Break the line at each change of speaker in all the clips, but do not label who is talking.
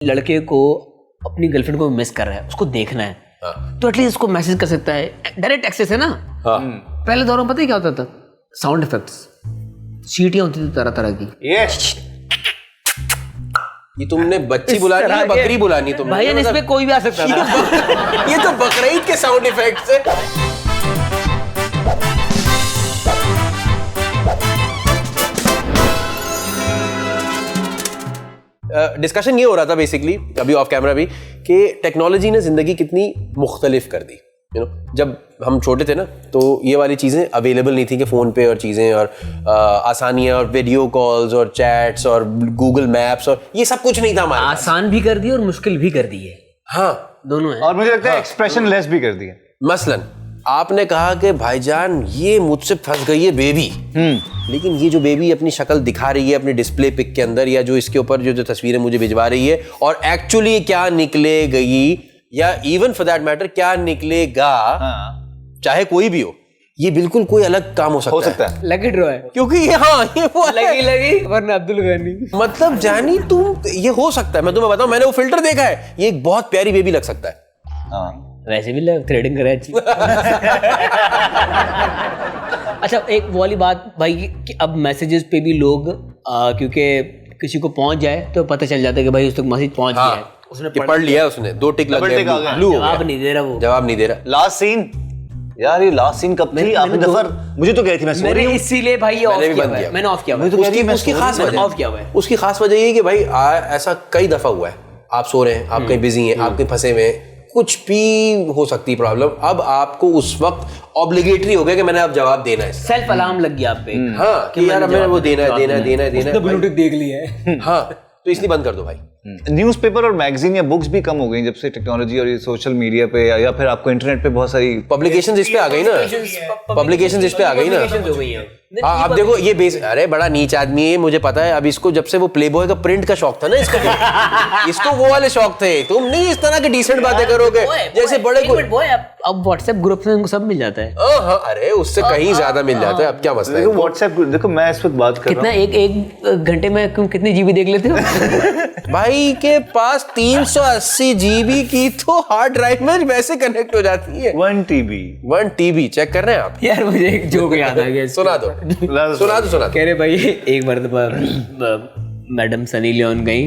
लड़के को अपनी गर्लफ्रेंड को मिस कर रहा है, उसको देखना है, तो एटलीस्ट उसको मैसेज कर सकता है। डायरेक्ट एक्सेस है ना। पहले दौर में पता है क्या होता था? साउंड इफेक्ट्स, सीटियां होती थी तरह तरह की।
ये तुमने बच्ची बुलानी है, बकरी बुलानी तुमने?
भाई इसमें कोई भी आ सकता था।
ये तो बकरीद के साउंड इफेक्ट्स है। डिस्कशन ये हो रहा था बेसिकली अभी ऑफ कैमरा भी कि टेक्नोलॉजी ने जिंदगी कितनी मुख्तलिफ कर दी। जब हम छोटे थे ना तो ये वाली चीज़ें अवेलेबल नहीं थी कि फ़ोन पे और चीज़ें और आसानियाँ और वीडियो कॉल्स और चैट्स और गूगल मैप्स और ये सब कुछ नहीं था हमारे पास।
आसान भी कर दी और मुश्किल भी कर दी है।
हाँ,
दोनों है।
और मुझे लगता है एक्सप्रेशन लेस भी कर दिया।
मसलन आपने कहा कि भाईजान ये मुझसे फंस गई है बेबी, लेकिन ये जो बेबी अपनी शक्ल दिखा रही है अपने डिस्प्ले पिक के अंदर या जो इसके ऊपर जो तस्वीरें मुझे भिजवा रही है और एक्चुअली क्या निकले गई या इवन फॉर दैट मैटर क्या निकलेगा, चाहे कोई भी हो, ये बिल्कुल कोई अलग काम हो सकता है।
लकी ड्रॉ है
क्योंकि ये वो
लगी वरना अब्दुल गनी।
मतलब जानी तुम, ये हो सकता है। मैं तुम्हें बताऊं, मैंने वो फिल्टर देखा है, ये एक बहुत प्यारी बेबी लग सकता है।
वैसे भी थ्रेडिंग करे अच्छी। अच्छा, एक वो वाली बात भाई कि अब मैसेजेस पे भी लोग क्योंकि किसी को पहुंच जाए तो पता चल जाता है कि भाई उस तक मैसेज पहुंच गया है, उसने
पढ़ लिया, उसने 2 टिक लग गए, ब्लू
जवाब नहीं दे रहा, वो
जवाब नहीं दे रहा।
लास्ट सीन यार, ये लास्ट सीन कब थी? आखिरी दफा मुझे तो कह थी मैं सो रही हूं,
इसीलिए भाई ऑफ किया हुआ है। मैंने ऑफ किया हुआ है।
उसकी खास वजह
ऑफ किया हुआ है।
उसकी खास वजह ये कि भाई ऐसा कई दफा हुआ है, आप सो रहे हैं, आप कहीं बिजी हैं, आप कहीं फंसे हुए हैं, कुछ भी हो सकती प्रॉब्लम, अब आपको उस वक्त ऑब्लिगेटरी हो गया कि मैंने अब जवाब देना है।
सेल्फ अलार्म लग गया आप पे।
हाँ कि यार मैंने वो देना है।
ब्लूटूथ देख लिया है।
हाँ, तो इसलिए बंद कर दो भाई।
न्यूज़पेपर और मैगजीन या बुक्स भी कम हो गई जब से टेक्नोलॉजी और ये सोशल मीडिया पे या फिर आपको इंटरनेट पे बहुत सारी
पब्लिकेशंस इस पे आ गई ना, पब्लिकेशंस इस पे आ गई ना। हाँ, अब देखो ये अरे बड़ा नीच आदमी है, मुझे पता है। अब इसको जब से वो प्लेबॉय का प्रिंट का शौक था ना, इसको वो वाले शौक थे। तुम नहीं इस तरह की डिसेंट बातें करोगे जैसे बड़े को।
अब व्हाट्सएप ग्रुप में सब मिल जाता है।
अरे उससे कहीं ज्यादा मिल जाता है। अब क्या मसला है?
व्हाट्सएप देखो, मैं इस वक्त बात कर रहा हूं,
कितना एक घंटे में तुम कितनी जीबी देख लेते हो?
भाई के पास 380 जीबी की तो हार्ड ड्राइव में वैसे कनेक्ट हो जाती है।
1 TB
चेक कर रहे हैं आप?
यार मुझे एक जोक याद आ गया।
सुना दो।
कह रहे भाई एक मर्तबा मैडम सनी लियोन गई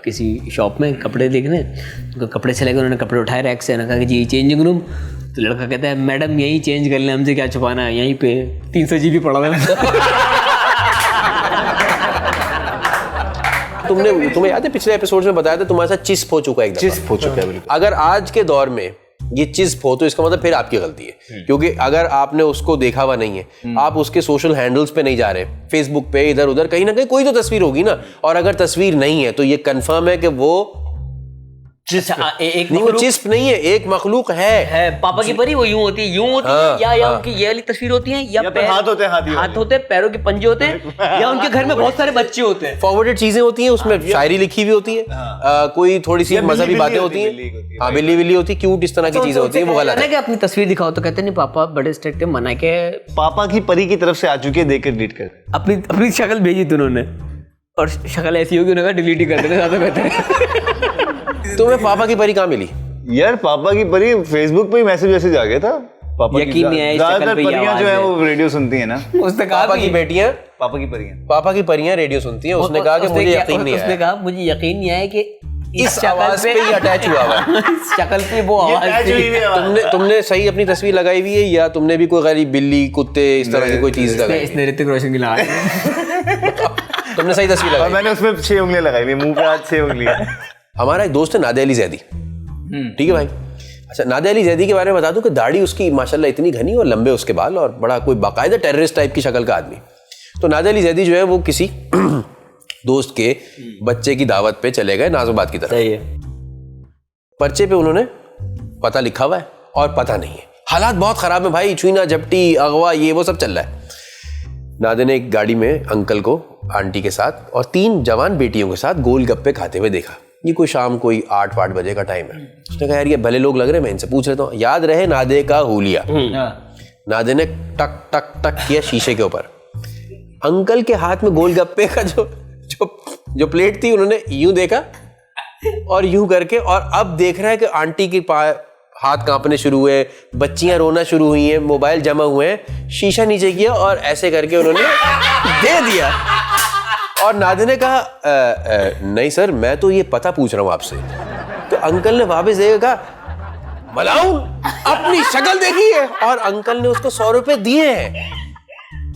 किसी शॉप में कपड़े देखने, उनको कपड़े चले गए, उन्होंने कपड़े उठाए रैक से, कहा कि जी चेंजिंग रूम। तो लड़का कहता है मैडम यही चेंज कर लें, हमसे क्या छुपाना है, यहीं पे 300 GB पड़ा हुआ है।
तुम्हें याद है पिछले एपिसोड में बताया था तुम्हारे साथ चिस्प हो चुका है,
चिस्प हो चुका है बिल्कुल।
अगर आज के दौर में ये चिस्प हो तो इसका मतलब फिर आपकी गलती है, क्योंकि अगर आपने उसको देखा हुआ नहीं है, आप उसके सोशल हैंडल्स पे नहीं जा रहे, फेसबुक पे इधर उधर कहीं ना कहीं कोई तो तस्वीर होगी ना, और अगर तस्वीर नहीं है तो ये कंफर्म है कि वो
एक
नहीं, वो चिस्प नहीं है, एक मखलूक है।
पापा की परी वो यूं होती है, या उनकी ये वाली तस्वीर होती है, या
पैर हाथ होते हैं,
पैरों के पंजे होते हैं, या उनके घर में बहुत सारे बच्चे होते हैं।
फॉरवर्डेड चीजें होती हैं, उसमें शायरी लिखी हुई होती है, कोई थोड़ी सी मजहबी बातें होती हैं, हाँ बिल्ली होती है, क्यूट इस तरह की चीजें होती है, वो गलत है।
अपनी तस्वीर दिखाओ तो कहते नहीं पापा बड़े स्ट्रिक्ट है, मना के
पापा की परी की तरफ से आ चुकी है, देख कर डिलीट कर।
अपनी शक्ल भेजी थी उन्होंने, और शक्ल ऐसी होगी उन्होंने डिलीट ही कर देना, ज्यादा बेहतर है।
तुम्हें पापा की परी कहाँ मिली
यार? पापा की परी फेसबुक पे ही मैसेज आ गया था। पापा
यकीन नहीं आया,
ज्यादातर परियां जो है वो रेडियो सुनती है ना।
उसने कहा
पापा की बेटियां,
पापा की
परियां रेडियो सुनती हैं। उसने कहा कि मुझे यकीन नहीं आया,
उसने कहा मुझे यकीन नहीं आया कि
इस आवाज पे ही अटैच हुआ हुआ।
शक्ल पे वो आवाज थी।
तुमने सही अपनी तस्वीर लगाई हुई है या तुमने भी कोई गरीब बिल्ली कुत्ते इस तरह की कोई चीज लगाई?
इसने ऋतिक रोशन की लगाई।
तुमने सही तस्वीर लगाई?
मैंने उसमें 6 उंगलियां लगाई हुई, मुंह पे आज 6 उंगलियां।
हमारा एक दोस्त है नादिया अली जैदी, ठीक है भाई। अच्छा, नादिया अली जैदी के बारे में बता दूं कि दाढ़ी उसकी माशाल्लाह इतनी घनी और लंबे उसके बाल और बड़ा कोई बाकायदा टेररिस्ट टाइप की शक्ल का आदमी। तो नादिया अली जैदी जो है वो किसी दोस्त के बच्चे की दावत पे चले गए नाज़िबाद की तरफ। पर्चे पे उन्होंने पता लिखा हुआ है और पता नहीं है। हालात बहुत खराब है भाई, छुईना झपटी अगवा ये वो सब चल रहा है। नादिया ने एक गाड़ी में अंकल को आंटी के साथ और 3 जवान बेटियों के साथ गोलगप्पे खाते हुए देखा। ये कोई शाम कोई 8-8 बजे का टाइम है। उसने कहा यार ये भले लोग लग रहे हैं, मैं इनसे पूछ लेता हूँ। याद रहे नादे का हुलिया। नादे ने टक टक टक किया शीशे के ऊपर। अंकल के हाथ में गोलगप्पे का जो प्लेट थी उन्होंने यूं देखा और यूं करके, और अब देख रहा है कि आंटी के हाथ कांपने शुरू हुए, बच्चियां रोना शुरू हुई हैं, मोबाइल जमा हुए हैं, शीशा नीचे किया और ऐसे करके उन्होंने दे दिया। और नादिर ने कहा नहीं सर, मैं तो ये पता पूछ रहा हूं आपसे। तो अंकल ने वापस देखा, कहा मलाउन अपनी शक्ल देखी है, और अंकल ने उसको 100 रुपए दिए हैं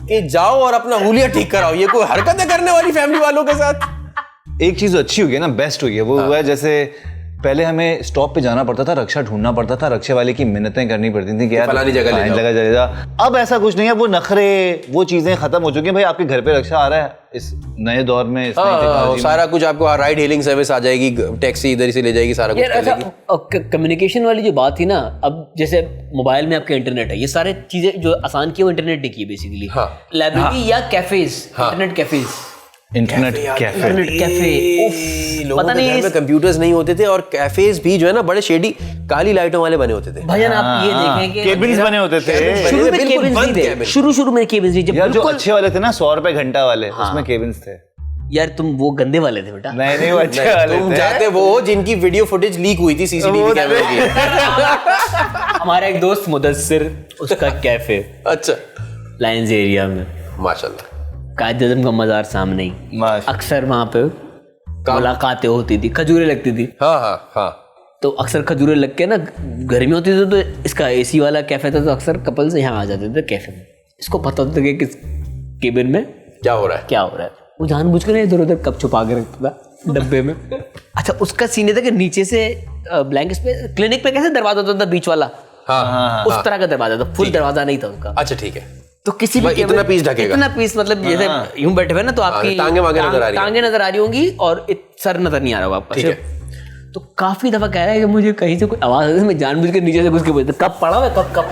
कि जाओ और अपना हुलिया ठीक कराओ। ये कोई हरकतें करने वाली फैमिली वालों के साथ।
एक चीज अच्छी हुई है ना, बेस्ट हुई है वो। हुआ है जैसे पहले हमें स्टॉप पे जाना पड़ता था, रक्षा ढूंढना पड़ता था, रक्षे वाले की मिन्नतें करनी पड़ती थी कि यार
फलानी जगह ले जाओ।
अब ऐसा कुछ नहीं है, वो नखरे, वो चीजें खत्म हो चुकी हैं। भाई आपके घर पे रक्षा आ रहा है इस नए दौर में, इस नई टेक्नोलॉजी में।
सारा कुछ आपको राइड हेलिंग सर्विस आ जाएगी, टैक्सी इधर से ले जाएगी, सारा कुछ कर देगी।
कम्युनिकेशन वाली जो बात थी ना, अब जैसे मोबाइल में आपके इंटरनेट है, ये सारे चीजें जो आसान की वो इंटरनेट ने की बेसिकली। लाइब्रेरी या cafes, internet cafes,
internet
cafe,
लोगों के घर में कंप्यूटर्स नहीं होते थे, और कैफेज भी जो है ना बड़े शेडी काली लाइटों वाले बने होते थे।
भजन आप ये देखें कि
केबिन्स बने होते थे।
शुरू में केबिन्स नहीं थे, शुरू में केबिन्स नहीं,
यार जो अच्छे वाले थे ना 100 रुपए घंटा वाले, उसमें केबिन्स थे।
यार तुम वो गंदे वाले थे बेटा।
नहीं वो अच्छे वाले
तुम
थे।
जाते वो जिनकी वीडियो फुटेज लीक हुई थी सीसीटीवी कैमरे की।
हमारा एक दोस्त मुदस्सिर, उसका कैफे
अच्छा,
लाइंस एरिया में,
माशाल्लाह,
कायद-ए-आज़म का मज़ार सामने ही, अक्सर वहाँ पे मुलाकातें होती थी, खजूरें लगती थी।
हाँ।
तो अक्सर खजूरें लग के ना गर्मी होती थी, तो इसका एसी वाला कैफे था, तो अक्सर कपल्स यहाँ आ जाते थे कैफे में। इसको पता होता था कि किस केबिन में
क्या हो रहा है।
वो जानबूझ कर इधर उधर कप छुपा के रखता था डब्बे में। अच्छा, उसका सीन ये था कि नीचे से ब्लैंकेट पे, क्लिनिक पे कैसे दरवाजा होता था बीच वाला, उस तरह का दरवाजा था, फुल दरवाजा नहीं था उसका।
अच्छा ठीक है।
तो किसी भी
इतना पीस ढकेगा,
इतना पीस, मतलब जैसे यूं बैठे हुए ना, तो आपकी
टांगे
नजर आ रही होंगी और सर नजर नहीं आ रहा होगा आपका।
ठीक है।
तो काफी दफा कह रहा है कि मुझे कहीं से कोई आवाज आती है, मैं जानबूझ के नीचे से घुस के बोलता, कब पड़ा हुआ, कब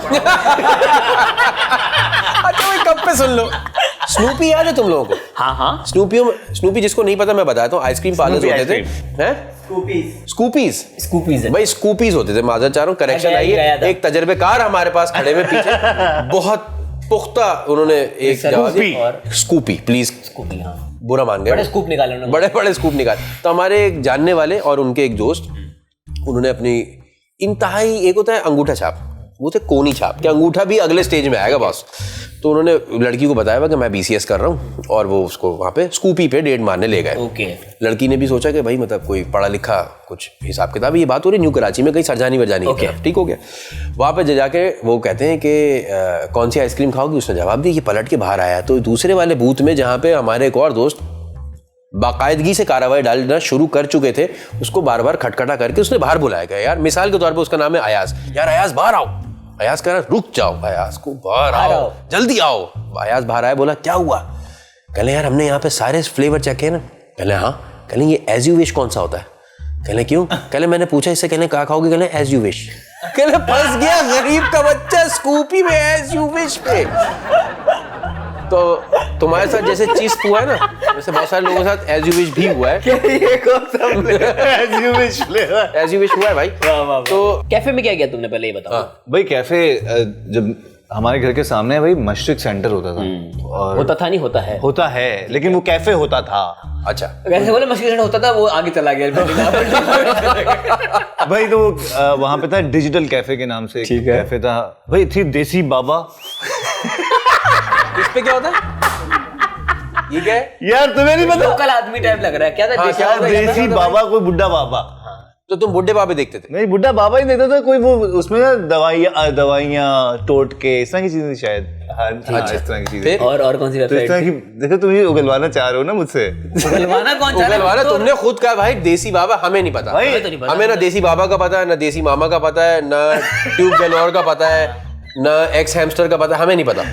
अच्छा वही कब पे सुन लो। स्नूपी याद है तुम लोगों को?
हाँ।
स्नूपी जिसको नहीं पता मैं बताता हूँ, आइसक्रीम पार्लर्स होते थे, हैं? स्कूपीज भाई, स्कूपीज होते थे। माजर चाह रहा हूँ, करेक्शन आई है। एक तजर्बेकार हमारे पास खड़े हुए पीछे, बहुत पुख्ता उन्होंने एक जवाब दिया, स्कूपी प्लीज,
स्कूपी, हाँ,
बुरा मान गए,
बड़े स्कूप निकाले उन्होंने,
बड़े स्कूप निकाले। तो हमारे एक जानने वाले और उनके एक दोस्त, उन्होंने अपनी इंतहाई, एक होता है अंगूठा छाप, वो थे कोनी छाप, कि अंगूठा भी अगले स्टेज में आएगा बॉस। तो उन्होंने लड़की को बताया कि मैं BCS कर रहा हूँ, और वो उसको वहाँ पे स्कूपी पे डेट मारने ले गए।
ओके।
लड़की ने भी सोचा कि भाई मतलब कोई पढ़ा लिखा कुछ हिसाब किताब, ये बात हो रही न्यू कराची में, कहीं सरजानी वरजानी की तरफ, ठीक हो गया। वहाँ पे जाके वो कहते हैं कि कौन सी आइसक्रीम खाओगी, उसने जवाब दिया कि पलट के बाहर आया। तो दूसरे वाले बूथ में, जहाँ पे हमारे एक और दोस्त बाकायदगी से कार्रवाई डालना शुरू कर चुके थे, उसको बार बार खटखटा करके उसने बाहर बुलाया गया। यार मिसाल के तौर पर उसका नाम है अयाज। यार अयाज बाहर आओ। अयाज कह रहा रुक जाओ, अयाज को बाहर आओ, जल्दी आओ। अयाज बाहर आया, बोला क्या हुआ? कहले यार हमने यहाँ पे सारे फ्लेवर चखे ना। कहले हाँ। कहले ये एज यू विश कौन सा होता है? कहले क्यों? कहले मैंने पूछा इससे, कहले कहा खाओगे? कहले एज यू विश। कहले फंस गया गरीब का बच्चा स्कूपी में एज यू विश पे। तो तुम्हारे साथ जैसे चीज हुआ है ना, वैसे बहुत सारे लोगों के साथ एज यू विश भी हुआ है।
ये कौन सा as you wish flavour?
As you wish हुआ है भाई। तो
कैफे में क्या किया तुमने, पहले ये बताओ।
भाई कैफे जब हमारे घर के सामने भाई मस्जिद सेंटर होता था, और
होता था नहीं, होता है,
लेकिन वो कैफे होता था।
अच्छा,
वैसे बोले मस्जिद सेंटर होता था, वो आगे चला गया
भाई। तो वहां पे था डिजिटल कैफे के नाम से कैफे था भाई, थी देसी बाबा।
इस पे क्या होता है? ये क्या है
यार तुम्हें नहीं पता?
लोकल आदमी टाइप लग रहा है। क्या था?
देसी बाबा, कोई बुड्ढा बाबा।
तो तुम बुड्ढे बाबे देखते थे?
नहीं, बुड्ढा बाबा ही देखता था। कोई वो उसमें ना दवाइयाँ टोटके इस तरह की चीजें शायद। अच्छा, इस तरह की चीजें।
और कौन सी वेबसाइट?
देखो तुम ये उगलवाना चाह रहे हो ना मुझसे।
उगलवाना कौन चाह रहा है?
तुमने खुद कहा भाई देसी बाबा, हमें नहीं पता। हमें ना देसी बाबा का पता है, ना देसी मामा का पता है, ना ट्यूब गैलोर का पता है, ना एक्स हैमस्टर का पता है, हमें नहीं पता।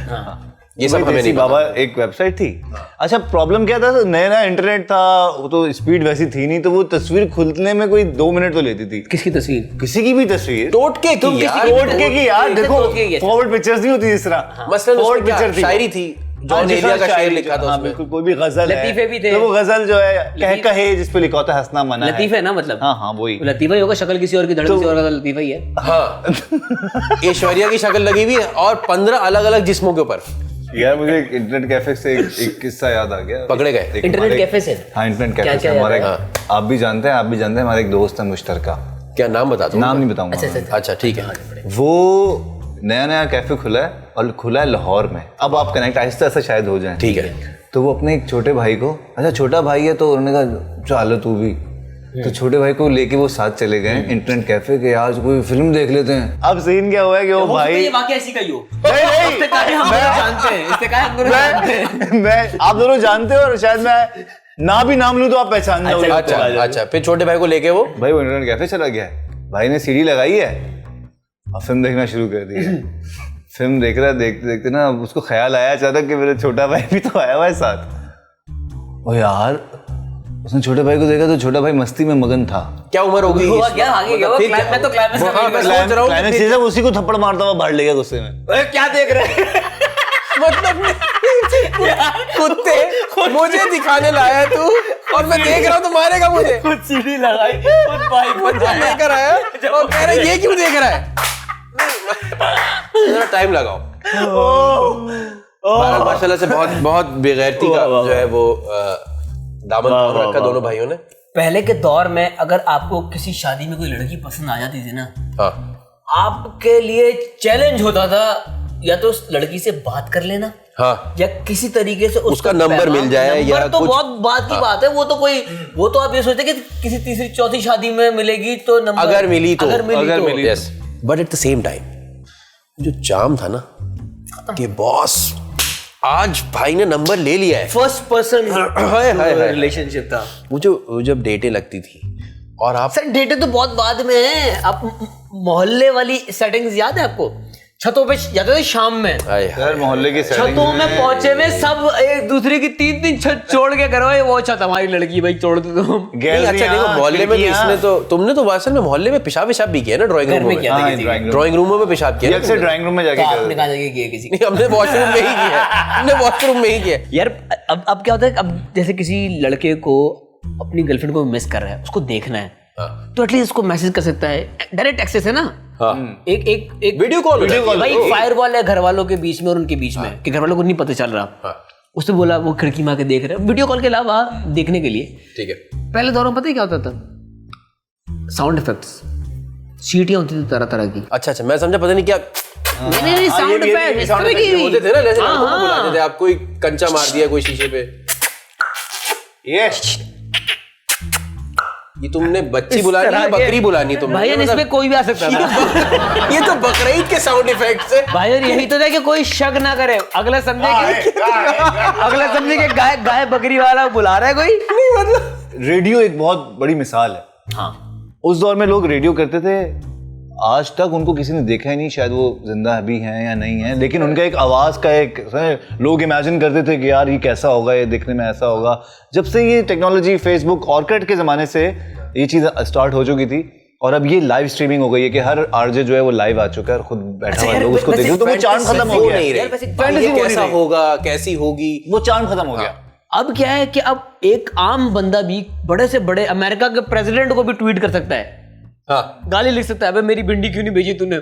ये सब हमें नहीं
बाबा एक वेबसाइट थी। अच्छा, प्रॉब्लम क्या था? नया इंटरनेट था, वो तो स्पीड वैसी थी नहीं, तो वो तस्वीर खुलने में कोई 2 मिनट तो लेती थी।
किसकी तस्वीर?
किसी की भी तस्वीर।
टोटके की
यार, देखो फॉरवर्ड पिक्चर्स नहीं होती इस तरह।
मसलन फॉरवर्ड पिक्चर थी, शायरी थी, जॉन एलिया का शेर लिखा था उसमें।
बिल्कुल, कोई भी गजल है,
लतीफे भी थे।
तो वो गजल जो है कहे जिस पे लिखा होता है हंसना मना है।
लतीफे ना, मतलब
हाँ वही
लतीफा ही होगा। शक्ल किसी और की, धड़क किसी और का, लतीफा ही है।
हाँ, ऐश्वर्या की शक्ल लगी हुई है और 15 अलग अलग जिस्मों के ऊपर।
यार मुझे एक इंटरनेट कैफे से एक किस्सा याद आ गया।
पकड़े गए
इंटरनेट कैफे से?
हाँ, इंटरनेट कैफे से हमारे, आप भी जानते हैं हमारे एक दोस्त है मुश्तरका।
क्या नाम बता दो?
नाम नहीं बताऊंगा।
अच्छा ठीक है।
वो नया कैफे खुला है और खुला है लाहौर में। अब आप कनेक्ट आहिस्ता आहिस्ता शायद हो जाए।
ठीक है।
तो वो अपने एक छोटे भाई को, अच्छा छोटा भाई है तो उन्होंने कहा चलो तू भी, तो छोटे भाई को लेके वो साथ चले गए इंटरनेट कैफे के, आज कोई फिल्म देख लेते हैं। अब सीन क्या हुआ है कि वो भाई,
ये वाकया ऐसी का ही हो।
मैं आप दोनों जानते हो और शायद मैं ना भी नाम लूं तो आप पहचान जाओगे।
अच्छा फिर छोटे भाई को लेके वो
इंटरनेट कैफे चला गया है। भाई ने सीडी लगाई है और फिल्म देखना शुरू कर दी है। फिल्म देख रहा है, देखते देखते ना उसको ख्याल आया अचानक कि मेरा छोटा भाई भी तो आया हुआ है साथ। ओ यार, उसने छोटे भाई को देखा तो छोटा भाई मस्ती में मगन था।
क्या उम्र हो गई?
क्या आगे गया वो? मैं तो
क्लाइमेक्स उसी को थप्पड़ मारता हुआ बाहर ले गया गुस्से में।
क्या देख रहे हैं?
मतलब कुत्ते मुझे दिखाने लाया है तू और मैं देख रहा हूँ तो मारेगा मुझे।
खुद सीढ़ी लगाई, खुद बाइक पर
लेकर आया और कह रहा है ये क्यों देख रहा है? जरा टाइम लगाओ। माशाल्लाह से बहुत बेगैरती का जो है वो दामन थाम रखा दोनों भाइयों ने।
पहले के दौर में अगर आपको किसी शादी में कोई लड़की पसंद आ जाती थी ना, आपके लिए चैलेंज होता था या तो उस लड़की से बात कर लेना, या किसी तरीके से उसका नंबर मिल जाए, या तो बहुत बात की बात है। वो तो आप ये सोचते कि किसी तीसरी चौथी शादी में मिलेगी तो नंबर,
अगर मिली तो
yes.
But at the same time जो चार्म था ना कि बॉस आज भाई ने नंबर ले लिया है,
फर्स्ट पर्सन रिलेशनशिप था
वो जब डेटें लगती थी। और आप
सर डेटें तो बहुत बाद में है। आप मोहल्ले वाली सेटिंग्स याद है आपको? छतों पे जाते थे शाम में,
मोहल्ले की
छतों में पहुंचे में सब एक दूसरे की तीन छत छोड़ के करो, वो छत हमारी लड़की भाई छोड़ दो तुम।
अच्छा देखो मोहल्ले में तो इसने तो तुमने तो वासल में मोहल्ले में पेशाब भी किया ना, ड्राइंग रूम में। ड्राइंग रूमों में पेशाब किया,
अक्सर ड्राइंग रूम में जाके
आपने कहा जाके किया किसी
नहीं, हमने वॉशरूम में ही किया। हमने वॉशरूम में ही किया
यार। अब क्या होता है, अब जैसे किसी लड़के को अपनी गर्लफ्रेंड को मिस कर रहा है, उसको देखना है तो एटलीस्ट उसको मैसेज कर सकता है। डायरेक्ट एक्सेस है ना। एक वीडियो कॉल भाई, एक फायरवॉल है घर वालों के बीच में और उनके बीच में कि घर वालों को नहीं पता चल रहा। उसने बोला वो खिड़की मार के देख रहे हैं वीडियो कॉल के अलावा देखने के लिए। ठीक है। पहले दौर में पता है क्या होता था? साउंड इफेक्ट्स, सीटियां होती थी तरह तरह की।
अच्छा मैं समझा, पता नहीं क्या
नहीं साउंड इफेक्ट इस तरह की
होते थे ना, जैसे बुलाते थे आप, कोई कंचा मार दिया कोई शीशे पे, ये तुमने बच्ची बुलानी है बकरी बुलानी तुमने
भाई, इसमें कोई भी आ सकता था।
ये तो बकरीद के साउंड इफेक्ट्स है
भाई। यही तो था कि कोई शक ना करे, अगला समझे कि गाय बकरी वाला बुला रहा है कोई।
नहीं मतलब
रेडियो एक बहुत बड़ी मिसाल है।
हाँ,
उस दौर में लोग रेडियो करते थे, आज तक उनको किसी ने देखा ही नहीं, शायद वो जिंदा भी हैं या नहीं है, लेकिन उनका एक आवाज़ का एक लोग इमेजिन करते थे कि यार ये कैसा होगा, ये दिखने में ऐसा होगा। जब से ये टेक्नोलॉजी फेसबुक ऑर्कुट के ज़माने से ये चीज़ स्टार्ट हो चुकी थी और अब ये लाइव स्ट्रीमिंग हो गई है कि हर आरजे जो है वो लाइव आ चुका है और खुद बैठा हुआ लोग उसको देख रहे, तो वो चार्म खत्म हो गया।
कैसा होगा, कैसी होगी,
वो चार्म खत्म हो गया।
अब क्या है कि अब एक आम बंदा भी बड़े से बड़े अमेरिका के प्रेसिडेंट को भी ट्वीट कर सकता है। गाली लिख सकता है, अबे मेरी भिंडी क्यों नहीं भेजी तूने?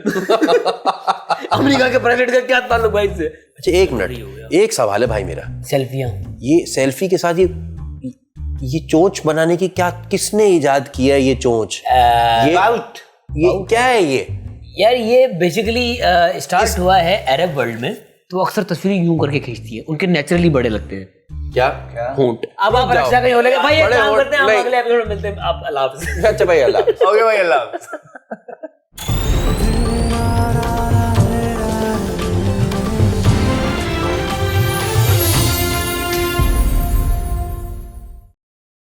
अमेरिका के प्रेसिडेंट का क्या ताल्लुक भाई से?
अच्छा एक मिनट, एक सवाल है भाई मेरा।
सेल्फियां,
ये सेल्फी के साथ ये चोंच बनाने की क्या, किसने इजाद किया ये चोंच? ये क्या है ये?
यार ये बेसिकली स्टार्ट हुआ है अरब वर्ल्ड में, तो अक्सर तस्वीरें यूं करके खींचती है, उनके नेचुरली बड़े लगते हैं।
क्या होंठ?
अब आप रक्षा कहीं हो लेगा भाई, एक काम करते हैं, हम अगले एपिसोड में मिलते हैं। आप अल्लाह हाफ़िज़।
अच्छा भाई अल्लाह।
ओके भाई अल्लाह।